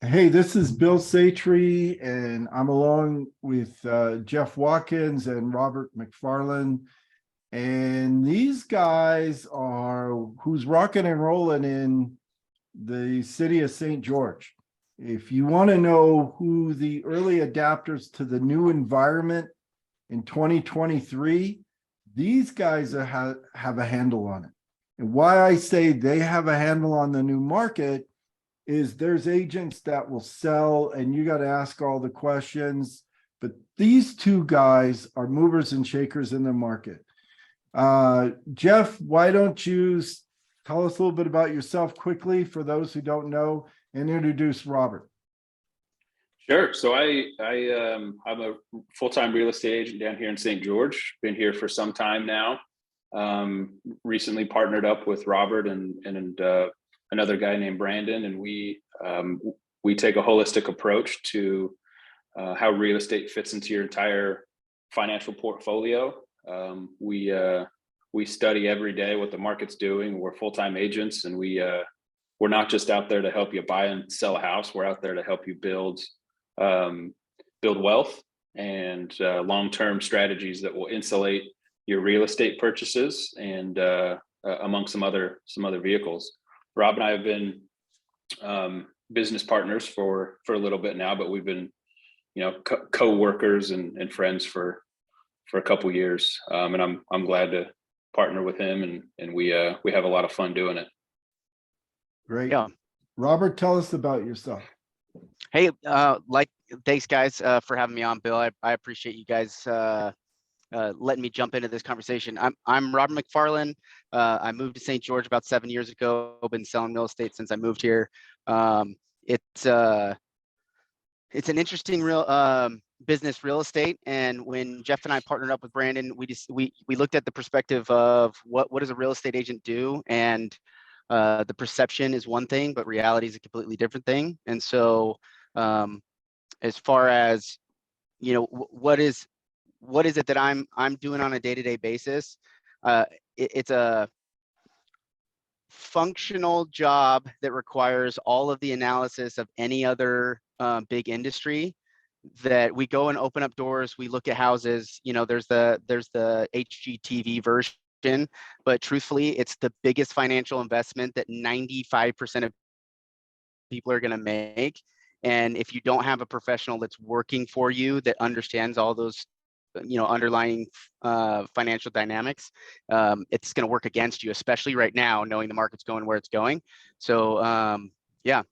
Hey, this is Bill Satry, and I'm along with Jeff Watkins and Robert McFarland. And these guys are who's rocking and rolling in the city of St. George. If you want to know who the early adapters to the new environment in 2023, these guys have a handle on it. And why I say they have a handle on the new market is there's agents that will sell and you got to ask all the questions. But these two guys are movers and shakers in the market. Jeff, why don't you tell us a little bit about yourself quickly for those who don't know and introduce Robert? Sure. So I'm a full-time real estate agent down here in St. George. Been here for some time now. Recently partnered up with Robert and another guy named Brandon, and we take a holistic approach to how real estate fits into your entire financial portfolio. We study every day what the market's doing. We're full-time agents, and we're not just out there to help you buy and sell a house. We're out there to help you build wealth and long-term strategies that will insulate your real estate purchases and among some other vehicles. Rob and I have been business partners for a little bit now, but we've been co-workers and friends for a couple years, and I'm glad to partner with him, and we have a lot of fun doing it. Great. Yeah. Robert, tell us about yourself. Hey, thanks guys for having me on, Bill. I appreciate you guys letting me jump into this conversation. I'm Robert McFarland. I moved to St. George about 7 years ago. I've been selling real estate since I moved here. It's an interesting business, real estate. And when Jeff and I partnered up with Brandon, we looked at the perspective of what does a real estate agent do, and the perception is one thing, but reality is a completely different thing. And so, as far as what is it that I'm doing on a day-to-day basis, it's a functional job that requires all of the analysis of any other big industry. That we go and open up doors, we look at houses. There's the HGTV version, but truthfully, it's the biggest financial investment that 95% of people are going to make. And if you don't have a professional that's working for you that understands all those underlying financial dynamics, it's going to work against you, especially right now, knowing the market's going where it's going. So yeah,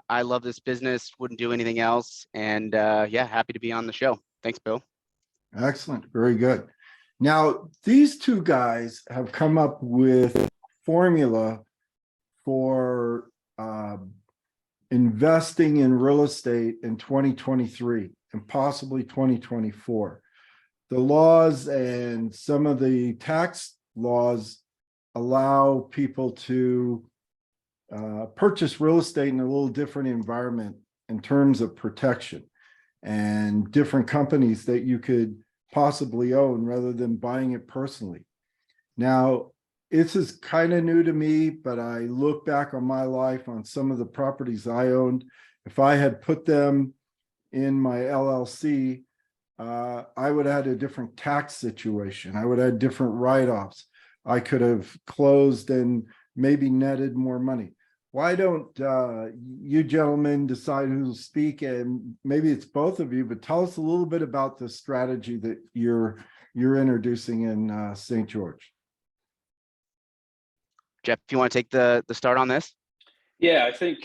I love this business, wouldn't do anything else, and yeah, happy to be on the show. Thanks, Bill. Excellent. Very good. Now, these two guys have come up with formula for investing in real estate in 2023 and possibly 2024. The laws and some of the tax laws allow people to purchase real estate in a little different environment in terms of protection and different companies that you could possibly own rather than buying it personally. Now, this is kind of new to me, but I look back on my life on some of the properties I owned. If I had put them in my LLC, I would have had a different tax situation. I would have had different write-offs. I could have closed and maybe netted more money. Why don't you gentlemen decide who will speak? And maybe it's both of you, but tell us a little bit about the strategy that you're introducing in St. George. Jeff, if you want to take the start on this? Yeah, I think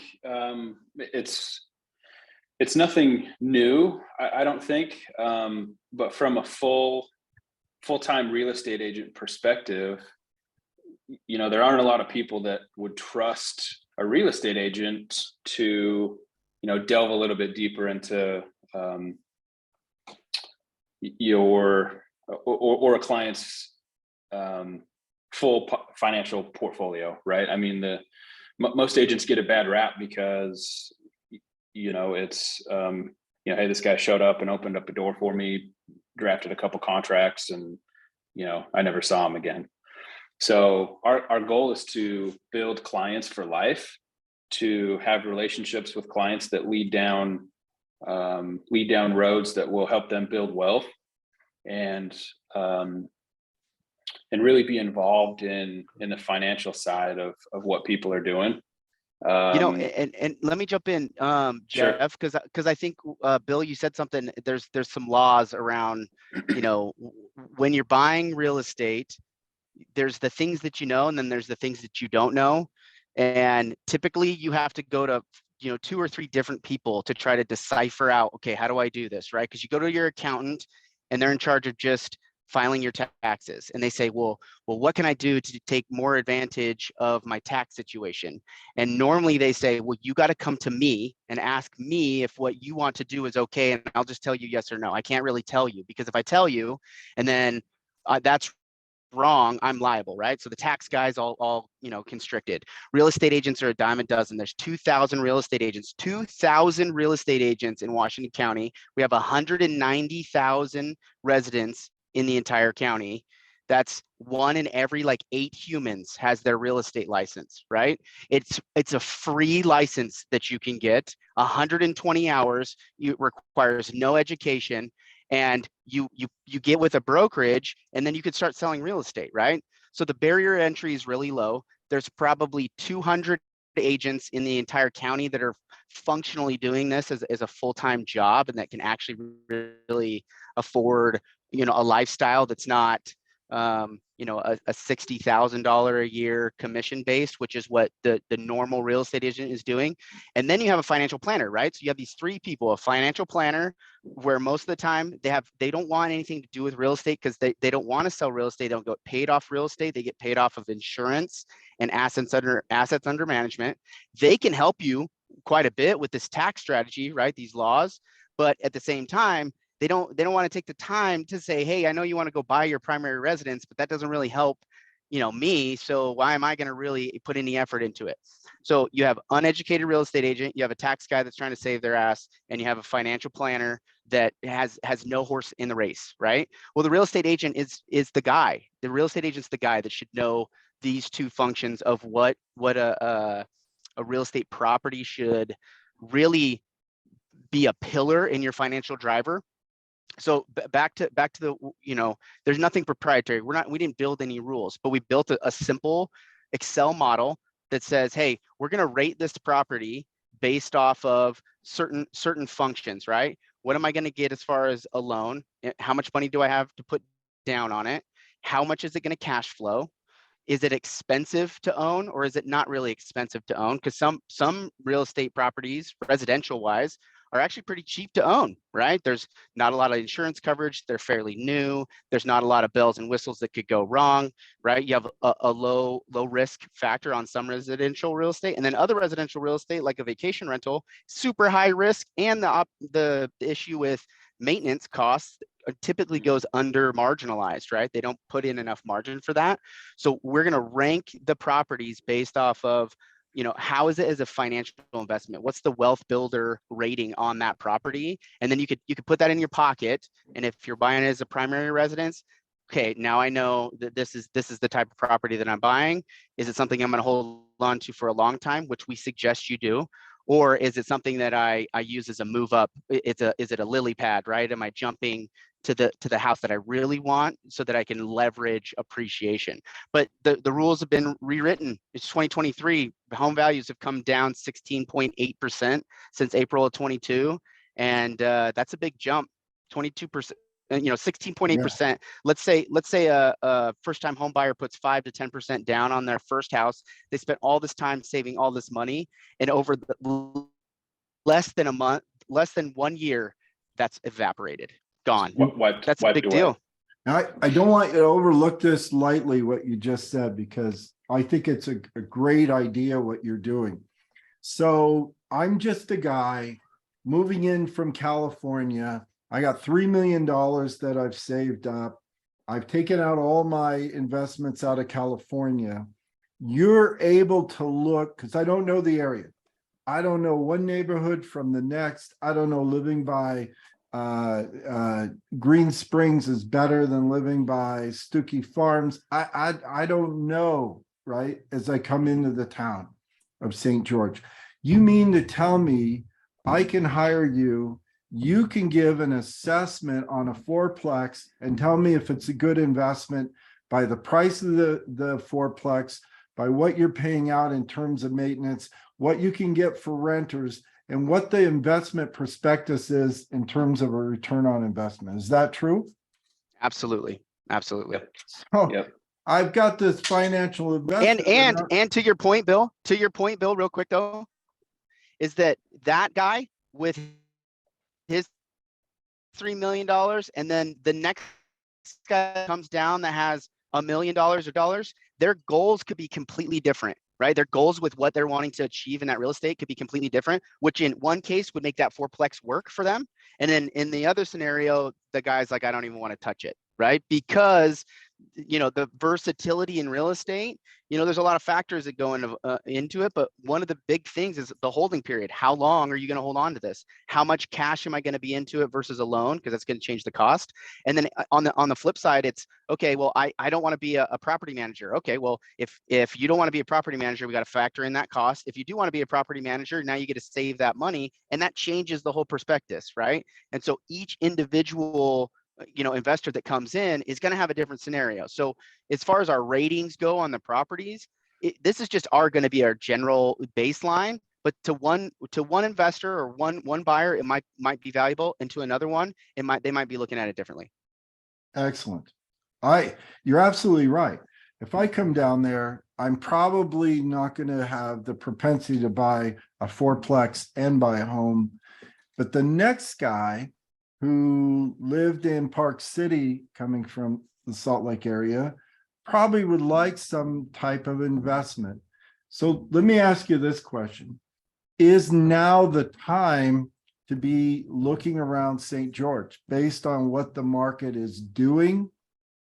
it's nothing new, I don't think, but from a full-time real estate agent perspective, there aren't a lot of people that would trust a real estate agent to delve a little bit deeper into your or a client's full financial portfolio, right? I mean, most agents get a bad rap because it's hey, this guy showed up and opened up a door for me, drafted a couple contracts, and I never saw him again. So our goal is to build clients for life. to have relationships with clients that lead down roads that will help them build wealth, and really be involved in the financial side of what people are doing. You know, and let me jump in, Sure. Jeff, because I think, Bill, you said something. There's some laws around, you know, when you're buying real estate, there's the things that you know, and then there's the things that you don't know. And typically you have to go to, you know, 2 or 3 different people to try to decipher out, okay, how do I do this, right? Because you go to your accountant and they're in charge of just filing your taxes, and they say, well, what can I do to take more advantage of my tax situation? And normally they say, well, you got to come to me and ask me if what you want to do is okay, and I'll just tell you yes or no. I can't really tell you, because if I tell you and then that's wrong, I'm liable, right? So the tax guys all you know, constricted. Real estate agents are a dime a dozen. There's 2,000 real estate agents, 2,000 real estate agents in Washington County. We have 190,000 residents in the entire county. That's 1 in every like 8 humans has their real estate license, right? It's a free license that you can get, 120 hours. It requires no education, and you get with a brokerage, and then you could start selling real estate, right? So the barrier to entry is really low. There's probably 200 agents in the entire county that are functionally doing this as a full-time job, and that can actually really afford, you know, a lifestyle that's not, you know, a $60,000 a year commission based, which is what the normal real estate agent is doing. And then you have a financial planner, right? So you have these 3 people: a financial planner, where most of the time they don't want anything to do with real estate, because they don't want to sell real estate. They don't get paid off real estate. They get paid off of insurance and assets under management. They can help you quite a bit with this tax strategy, right? These laws, but at the same time, they don't want to take the time to say, hey, I know you want to go buy your primary residence, but that doesn't really help, you know, me. So why am I going to really put any effort into it? So you have uneducated real estate agent, you have a tax guy that's trying to save their ass, and you have a financial planner that has no horse in the race, right? Well, the real estate agent is the guy. The real estate agent's the guy that should know these 2 functions of what a real estate property should really be a pillar in your financial driver. So back to the, you know, there's nothing proprietary. We didn't build any rules, but we built a simple Excel model that says, hey, we're going to rate this property based off of certain functions, right? What am I going to get as far as a loan? How much money do I have to put down on it? How much is it going to cash flow? Is it expensive to own, or is it not really expensive to own? Because some real estate properties, residential wise, are actually pretty cheap to own, right? There's not a lot of insurance coverage. They're fairly new. There's not a lot of bells and whistles that could go wrong, right? You have a low risk factor on some residential real estate, and then other residential real estate, like a vacation rental, super high risk, and the issue with maintenance costs typically goes under marginalized, right? They don't put in enough margin for that. So we're going to rank the properties based off of, you know, how is it as a financial investment? What's the wealth builder rating on that property? And then you could put that in your pocket. And if you're buying it as a primary residence, okay, now I know that this is the type of property that I'm buying. Is it something I'm going to hold on to for a long time, which we suggest you do? Or is it something that I use as a move up? Is it a lily pad, right? Am I jumping to the house that I really want so that I can leverage appreciation? But the rules have been rewritten. It's 2023. Home values have come down 16.8% since April of 22, and that's a big jump. 22%. You know, 16.8%. Let's say a first-time home buyer puts 5 to 10% down on their first house. They spent all this time saving all this money, and over less than 1 year, that's evaporated, gone. That's a big deal. I don't want you to overlook this lightly, what you just said, because I think it's a great idea what you're doing. So I'm just a guy moving in from California. I got $3 million that I've saved up. I've taken out all my investments out of California. You're able to look, because I don't know the area. I don't know one neighborhood from the next. I don't know, living by Green Springs is better than living by Stuckey Farms. I don't know, right? As I come into the town. of St. George. You mean to tell me I can hire you, you can give an assessment on a fourplex and tell me if it's a good investment by the price of the fourplex, by what you're paying out in terms of maintenance, what you can get for renters, and what the investment prospectus is in terms of a return on investment. Is that true? Absolutely. Absolutely. So Yep. I've got this financial investment. And to your point, Bill, real quick though, is that guy with his $3 million, and then the next guy comes down that has $1 million or dollars, their goals could be completely different, right? Their goals with what they're wanting to achieve in that real estate could be completely different, which in one case would make that fourplex work for them. And then in the other scenario, the guy's like, I don't even want to touch it, right? Because, you know, the versatility in real estate, you know, there's a lot of factors that go into it, but one of the big things is the holding period. How long are you going to hold on to this? How much cash am I going to be into it versus a loan? Because that's going to change the cost. And then on the flip side, it's okay, well, I don't want to be a property manager. Okay, well, if you don't want to be a property manager, we got to factor in that cost. If you do want to be a property manager, now you get to save that money, and that changes the whole prospectus, right? And so each individual, you know, investor that comes in is going to have a different scenario. So as far as our ratings go on the properties, this is just going to be our general baseline. But to one investor or one buyer, it might be valuable, and to another one, they might be looking at it differently. Excellent. You're absolutely right. If I come down there, I'm probably not going to have the propensity to buy a fourplex and buy a home. But the next guy who lived in Park City, coming from the Salt Lake area, probably would like some type of investment. So let me ask you this question. Is now the time to be looking around St. George based on what the market is doing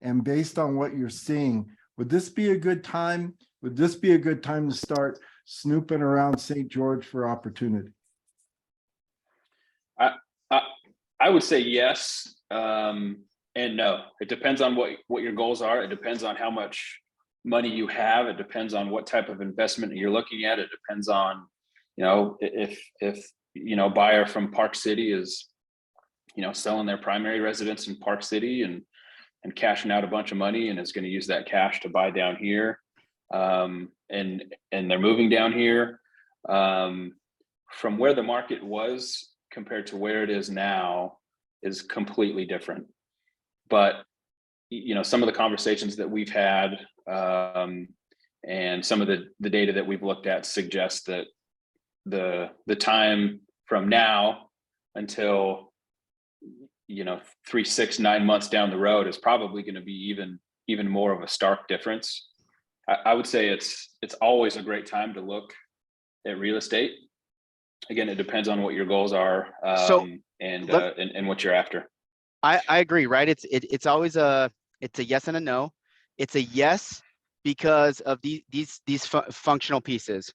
and based on what you're seeing? Would this be a good time? Would this be a good time to start snooping around St. George for opportunity? I would say yes, and no. It depends on what your goals are. It depends on how much money you have. It depends on what type of investment you're looking at. It depends on, you know, if you know, buyer from Park City is, you know, selling their primary residence in Park City and cashing out a bunch of money and is going to use that cash to buy down here, and they're moving down here, from where the market was compared to where it is now is completely different. But, you know, some of the conversations that we've had, and some of the data that we've looked at suggests that the time from now until, you know, 3, 6, 9 months down the road is probably going to be even more of a stark difference. I would say it's always a great time to look at real estate. Again, it depends on what your goals are, and what you're after. I agree, right? It's always it's a yes and a no. It's a yes because of these functional pieces.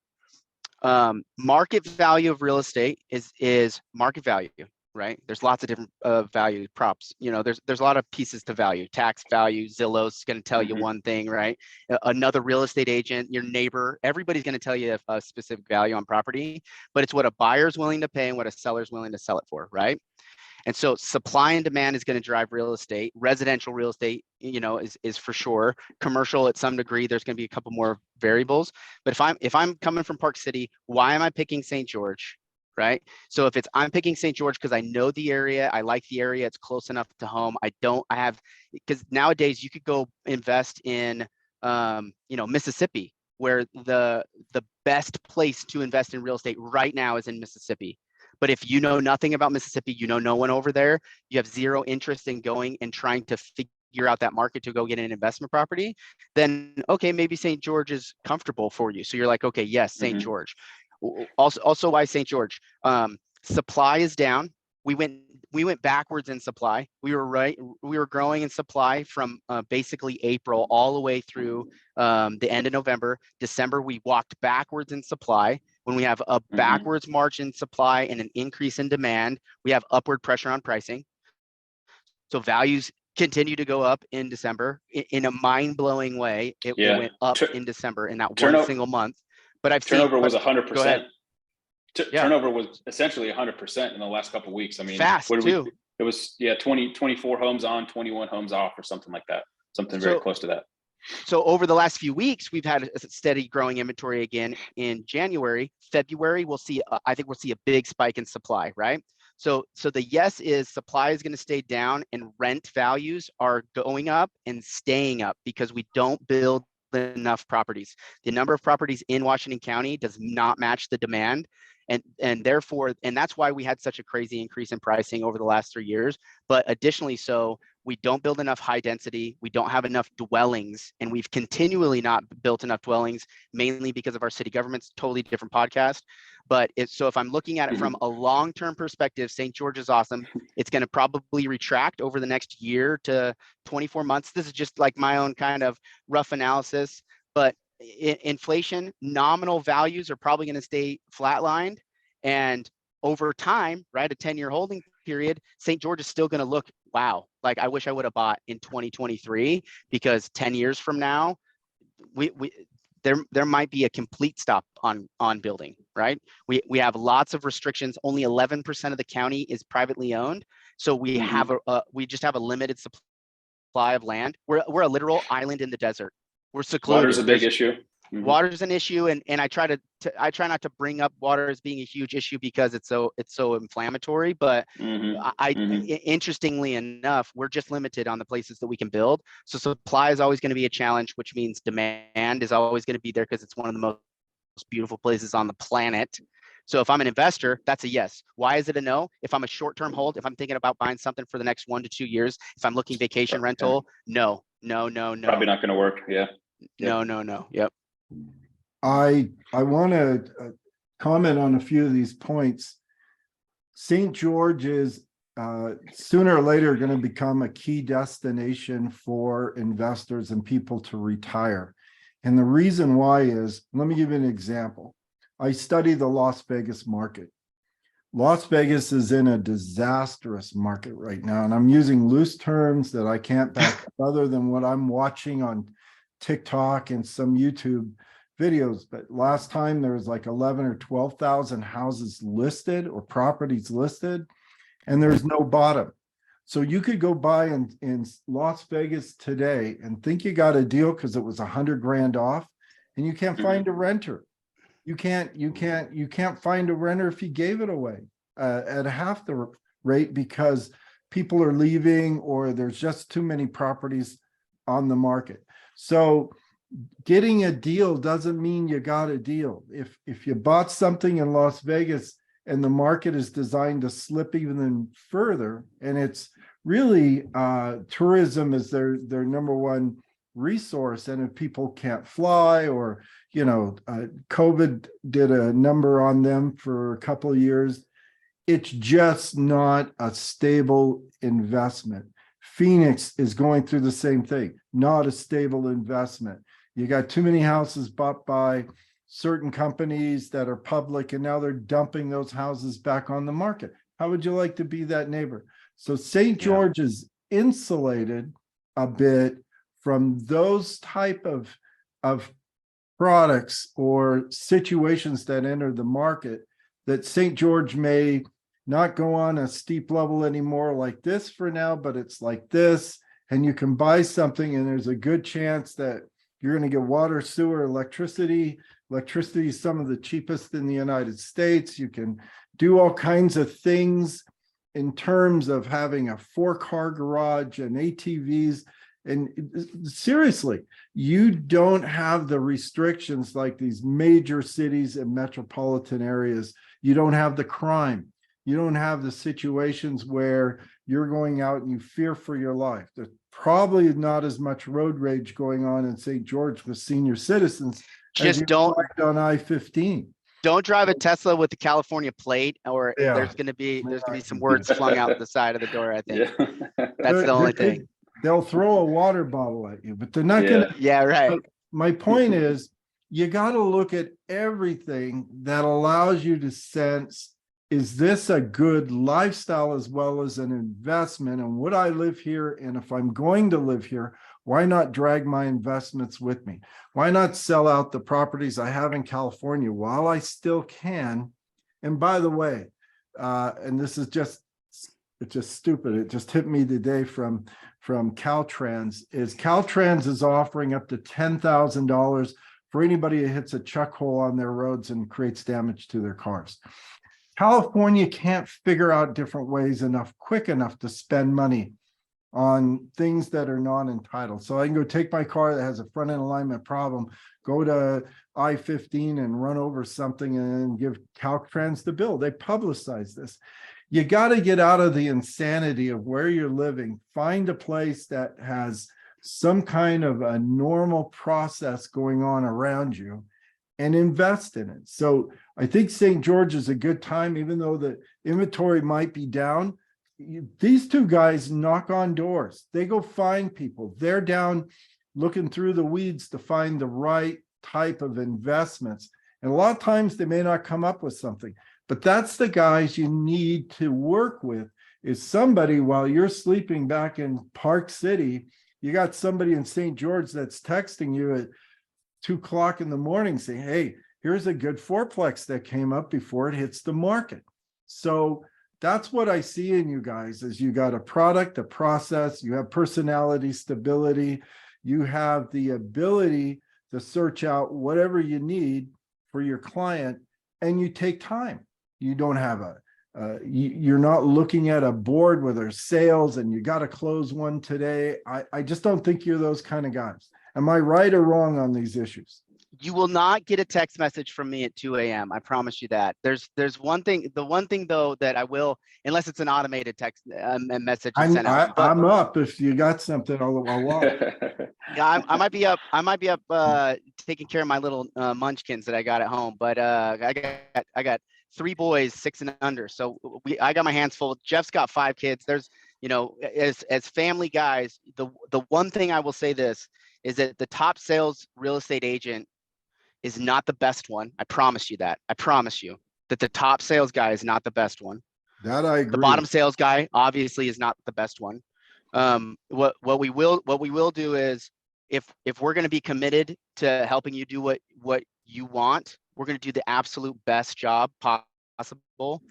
Market value of real estate is market value, right? There's lots of different value props. You know, there's a lot of pieces to value. Tax value, Zillow's going to tell you one thing, right? Another real estate agent, your neighbor, everybody's going to tell you a specific value on property, but it's what a buyer's willing to pay and what a seller's willing to sell it for, right? And so supply and demand is going to drive real estate. Residential real estate, you know, is for sure. Commercial at some degree, there's going to be a couple more variables. But if I'm coming from Park City, why am I picking St. George? Right? So if I'm picking St. George because I know the area, I like the area, it's close enough to home. Because nowadays you could go invest in, you know, Mississippi, where the best place to invest in real estate right now is in Mississippi. But if you know nothing about Mississippi, you know no one over there, you have zero interest in going and trying to figure out that market to go get an investment property, then okay, maybe St. George is comfortable for you. So you're like, okay, yes, St. George. Also, why St. George? Supply is down. We went backwards in supply. We were growing in supply from basically April all the way through the end of November. December, we walked backwards in supply. When we have a backwards march in supply and an increase in demand, we have upward pressure on pricing. So values continue to go up in December in a mind-blowing way. It went up in December in that one single month. but I've seen Turnover was Go ahead. 100%. Yeah. Turnover was essentially 100% in the last couple of weeks. I mean, Fast what did too. it was 24 homes on, 21 homes off, or something like that. Something very So- close to that. So over the last few weeks, we've had a steady growing inventory again. In January, February, we'll see. I think we'll see a big spike in supply, right? So the yes is supply is going to stay down and rent values are going up and staying up because we don't build enough properties. The number of properties in Washington County does not match the demand. And therefore, and that's why we had such a crazy increase in pricing over the last 3 years. But additionally, so we don't build enough high density, we don't have enough dwellings, and we've continually not built enough dwellings, mainly because of our city government's totally different podcast. But so if I'm looking at it from a long-term perspective, St. George is awesome. It's going to probably retract over the next year to 24 months. This is just like my own kind of rough analysis, but inflation, nominal values are probably going to stay flatlined, and over time, right, a 10-year holding period, St. George is still going to look, wow, like I wish I would have bought in 2023, because 10 years from now, there might be a complete stop on building, right? We have lots of restrictions. Only 11% of the county is privately owned, so we have we just have a limited supply of land. We're a literal island in the desert. We're secluded. Water's a big issue. Water is an issue, and I try not to bring up water as being a huge issue because it's so inflammatory. But interestingly enough, we're just limited on the places that we can build. So supply is always going to be a challenge, which means demand is always going to be there because it's one of the most beautiful places on the planet. So if I'm an investor, that's a yes. Why is it a no? If I'm a short-term hold, if I'm thinking about buying something for the next 1 to 2 years, if I'm looking vacation rental, no. Probably not going to work. Yeah. No. Yep. I want to comment on a few of these points. St. George is sooner or later going to become a key destination for investors and people to retire. And the reason why is, let me give you an example. I study the Las Vegas market. Las Vegas is in a disastrous market right now, and I'm using loose terms that I can't back up other than what I'm watching on TikTok and some YouTube videos. But last time there was like 11 or 12,000 houses listed or properties listed, and there's no bottom. So you could go buy in Las Vegas today and think you got a deal because it was $100,000 off, and you can't find a renter. You can't find a renter if you gave it away at half the rate because people are leaving or there's just too many properties on the market. So getting a deal doesn't mean you got a deal. If you bought something in Las Vegas and the market is designed to slip even further, and it's really tourism is their number one resource, and if people can't fly or COVID did a number on them for a couple of years, it's just not a stable investment. Phoenix is going through the same thing, not a stable investment. You got too many houses bought by certain companies that are public, and now they're dumping those houses back on the market. How would you like to be that neighbor? So St. George is insulated a bit from those type of products or situations that enter the market, that St. George may not go on a steep level anymore like this for now, but it's like this, and you can buy something and there's a good chance that you're going to get water, sewer, electricity. Electricity is some of the cheapest in the United States. You can do all kinds of things in terms of having a 4-car garage and ATVs. And seriously, you don't have the restrictions like these major cities and metropolitan areas. You don't have the crime. You don't have the situations where you're going out and you fear for your life. There's probably not as much road rage going on in St. George with senior citizens. Just don't on I-15. Don't drive a Tesla with the California plate, or there's gonna be some words flung out the side of the door. I think that's the only thing. They'll throw a water bottle at you, but they're not gonna. Yeah, right. My point is, you got to look at everything that allows you to sense, is this a good lifestyle as well as an investment? And would I live here? And if I'm going to live here, Why not drag my investments with me? Why not sell out the properties I have in California while I still can? And by the way, and this is just, it's just stupid. It just hit me today from Caltrans, is Caltrans is offering up to $10,000 for anybody who hits a chuck hole on their roads and creates damage to their cars. California can't figure out different ways quick enough to spend money on things that are non-entitled. So I can go take my car that has a front end alignment problem, go to I-15 and run over something and give Caltrans the bill. They publicize this. You got to get out of the insanity of where you're living. Find a place that has some kind of a normal process going on around you and invest in it. So I think St. George is a good time, even though the inventory might be down. These two guys knock on doors. They go find people. They're down looking through the weeds to find the right type of investments. And a lot of times they may not come up with something, but that's the guys you need to work with, is somebody while you're sleeping back in Park City, you got somebody in St. George that's texting you at 2:00 in the morning saying, hey, here's a good fourplex that came up before it hits the market. So that's what I see in you guys, is you got a product, a process, you have personality, stability, you have the ability to search out whatever you need for your client, and you take time. You don't have you're not looking at a board where there's sales and you got to close one today. I just don't think you're those kind of guys. Am I right or wrong on these issues? You will not get a text message from me at 2 a.m. I promise you that. There's one thing. The one thing though that I will, unless it's an automated text message sent out. But I'm up. If you got something, I'll watch. yeah, I might be up. I might be up taking care of my little munchkins that I got at home. But I got 3 boys, 6 and under. So I got my hands full. Jeff's got 5 kids. There's, you know, as family guys, the one thing I will say this is that the top sales real estate agent is not the best one. I promise you that. I promise you that the top sales guy is not the best one. That I agree. The bottom sales guy obviously is not the best one. What we will do is, if we're going to be committed to helping you do what you want, we're going to do the absolute best job possible.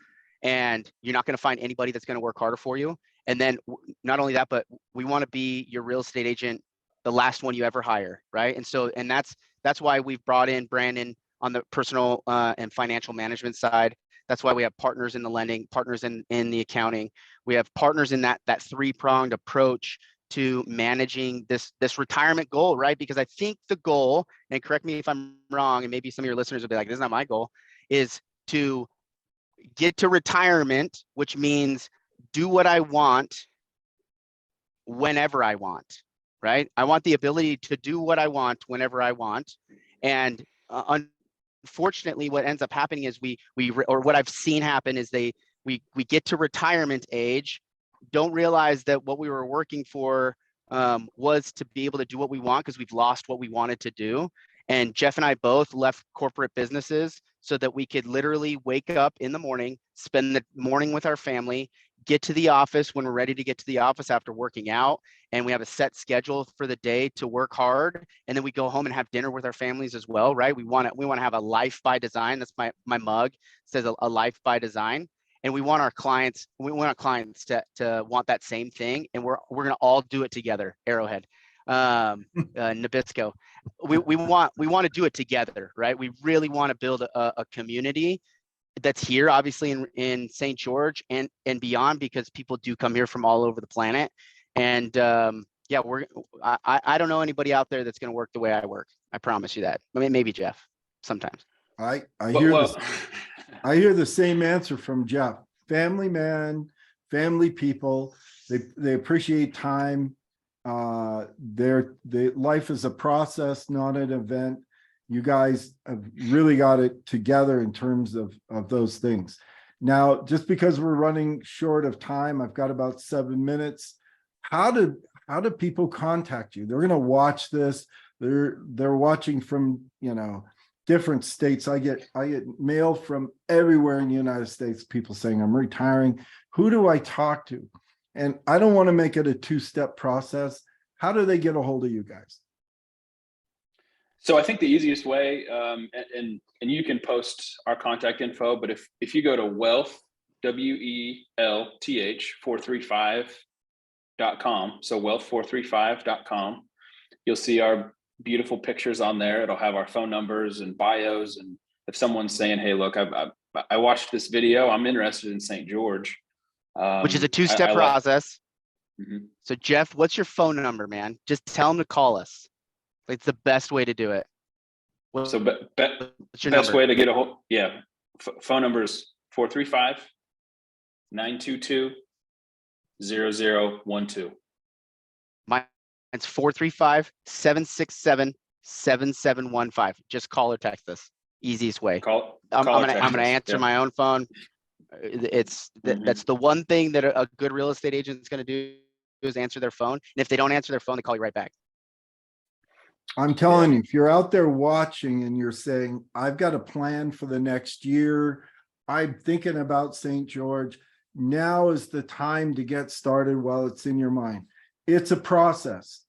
And you're not going to find anybody that's going to work harder for you. And then not only that, but we want to be your real estate agent, the last one you ever hire, right? And so, and that's why we've brought in Brandon on the personal and financial management side. That's why we have partners in the lending, partners in the accounting. We have partners in that 3-pronged approach to managing this retirement goal, right? Because I think the goal, and correct me if I'm wrong, and maybe some of your listeners will be like, this is not my goal, is to get to retirement, which means do what I want whenever I want, right? I want the ability to do what I want whenever I want. And unfortunately, what ends up happening is or what I've seen happen is we get to retirement age, don't realize that what we were working for was to be able to do what we want, because we've lost what we wanted to do. And Jeff and I both left corporate businesses so that we could literally wake up in the morning, spend the morning with our family, get to the office when we're ready to get to the office after working out, and we have a set schedule for the day to work hard, and then we go home and have dinner with our families as well, right? We want to have a life by design. That's my mug, says a life by design. And we want our clients to want that same thing, and we're gonna all do it together. Arrowhead, Nabisco, we want to do it together, right? We really want to build a community that's here, obviously in St. George and beyond, because people do come here from all over the planet. And yeah, I don't know anybody out there that's going to work the way I work. I promise you that. I mean, maybe Jeff sometimes. I hear the same answer from Jeff. Family man, family people. They appreciate time. Their life is a process, not an event. You guys have really got it together in terms of those things. Now, just because we're running short of time, I've got about 7 minutes. How do people contact you? They're going to watch this. They're watching from, different states. I get mail from everywhere in the United States, people saying I'm retiring. Who do I talk to? And I don't want to make it a 2-step process. how do they get a hold of you guys? So I think the easiest way, and you can post our contact info, but if you go to wealth, WELTH 435.com, so wealth435.com, you'll see our beautiful pictures on there. It'll have our phone numbers and bios. And if someone's saying, hey, look, I watched this video, I'm interested in St. George. Which is a I two-step like- process. Mhm. So Jeff, what's your phone number, man? Just tell him to call us. It's the best way to do it. What's So your best number? way to get a hold, yeah. Phone number is 435-922-0012. It's 435-767-7715. Just call or text us. Easiest way. Call I'm or gonna text us. answer Yeah. my own phone. That's the one thing that a good real estate agent is gonna do is answer their phone. And if they don't answer their phone, they call you right back. I'm telling you, if you're out there watching and you're saying, I've got a plan for the next year, I'm thinking about St. George, now is the time to get started while it's in your mind. It's a process.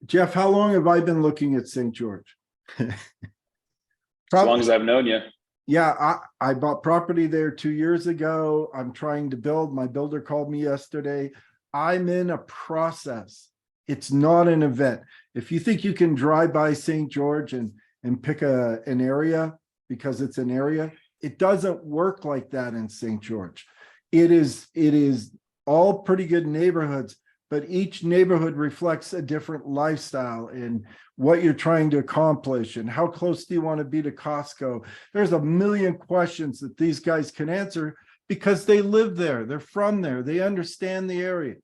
Jeff, how long have I been looking at St. George? As long as I've known you. Yeah, I bought property there 2 years ago. I'm trying to build. My builder called me yesterday. I'm in a process. It's not an event. If you think you can drive by St. George and pick an area because it's an area, it doesn't work like that in St. George. It is all pretty good neighborhoods, but each neighborhood reflects a different lifestyle and what you're trying to accomplish and how close do you want to be to Costco. There's a million questions that these guys can answer because they live there, they're from there, they understand the area.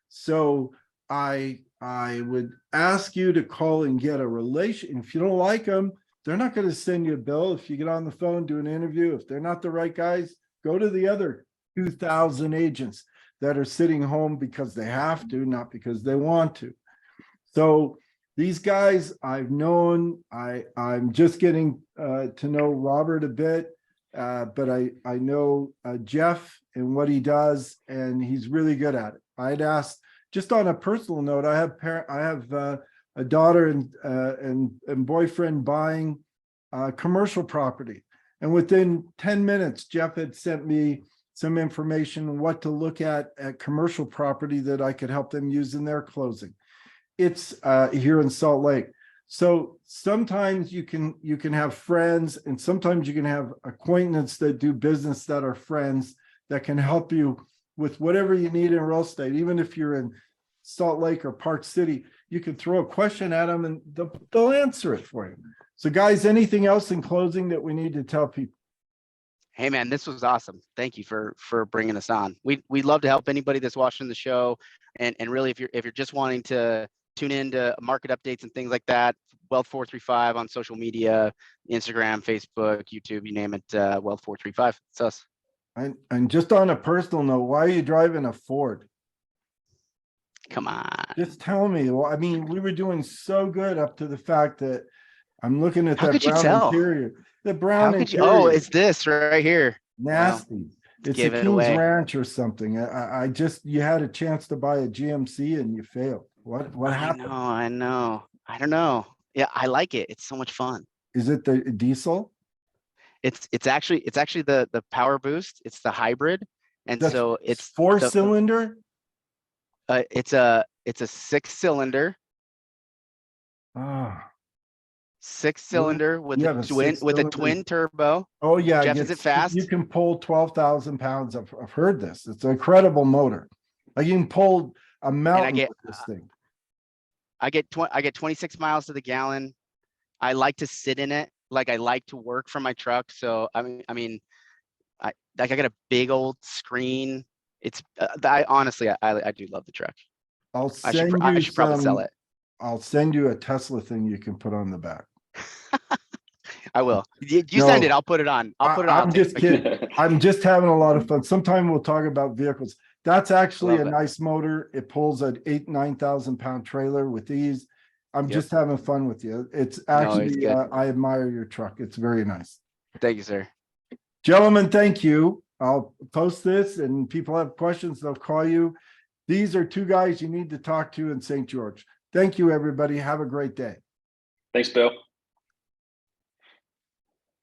So I would ask you to call and get a relation. If you don't like them, they're not going to send you a bill. If you get on the phone, do an interview. If they're not the right guys, go to the other 2,000 agents that are sitting home because they have to, not because they want to. So these guys I've known, I'm just getting to know Robert a bit, but I know Jeff and what he does, and he's really good at it. I'd asked, just on a personal note, I have a daughter and boyfriend buying commercial property, and within 10 minutes, Jeff had sent me some information on what to look at commercial property that I could help them use in their closing. It's here in Salt Lake. So sometimes you can have friends, and sometimes you can have acquaintances that do business that are friends that can help you with whatever you need in real estate. Even if you're in Salt Lake or Park City, you can throw a question at them and they'll answer it for you. So guys, anything else in closing that we need to tell people? Hey man, this was awesome. Thank you for bringing us on. We'd love to help anybody that's watching the show. And really, if you're just wanting to tune in to market updates and things like that, Wealth 435 on social media, Instagram, Facebook, YouTube, you name it, Wealth 435. It's us. And just on a personal note, why are you driving a Ford? Come on. Just tell me. Well, I mean, we were doing so good up to the fact that I'm looking at How that could you brown tell? interior. The How brown could you? interior. Oh, it's this right here. Nasty. It's a give it King's away. Ranch or something. I just, you had a chance to buy a GMC and you failed. What happened? I know. I don't know. Yeah, I like it. It's so much fun. Is it the diesel? It's actually the power boost. It's the hybrid, and That's so it's four the- cylinder? it's a 6-cylinder, Ah, 6-cylinder with you a have a twin six-cylinder. turbo. oh yeah. Jeff, is it fast? You can pull 12,000 pounds. I've heard this. It's an incredible motor. Like you can pull a mountain get- with this thing. I get 26 miles to the gallon. I like to sit in it. Like I like to work from my truck. So I got a big old screen. It's I honestly I do love the truck. I'll I send you should probably sell it. I'll send you a Tesla thing you can put on the back. I will. You send No, it. I'll put it on. I'll put it on. I'm I'll take just a picture. kidding. I'm just having a lot of fun. Sometime we'll talk about vehicles. That's actually a Love it. nice motor. It pulls an 9,000 pound trailer with ease. I'm Yep. just having fun with you. It's it's actually, good. I admire your truck. It's very nice. Thank you, sir. Gentlemen, thank you. I'll post this and people have questions, they'll call you. These are two guys you need to talk to in St. George. Thank you, everybody. Have a great day. Thanks, Bill.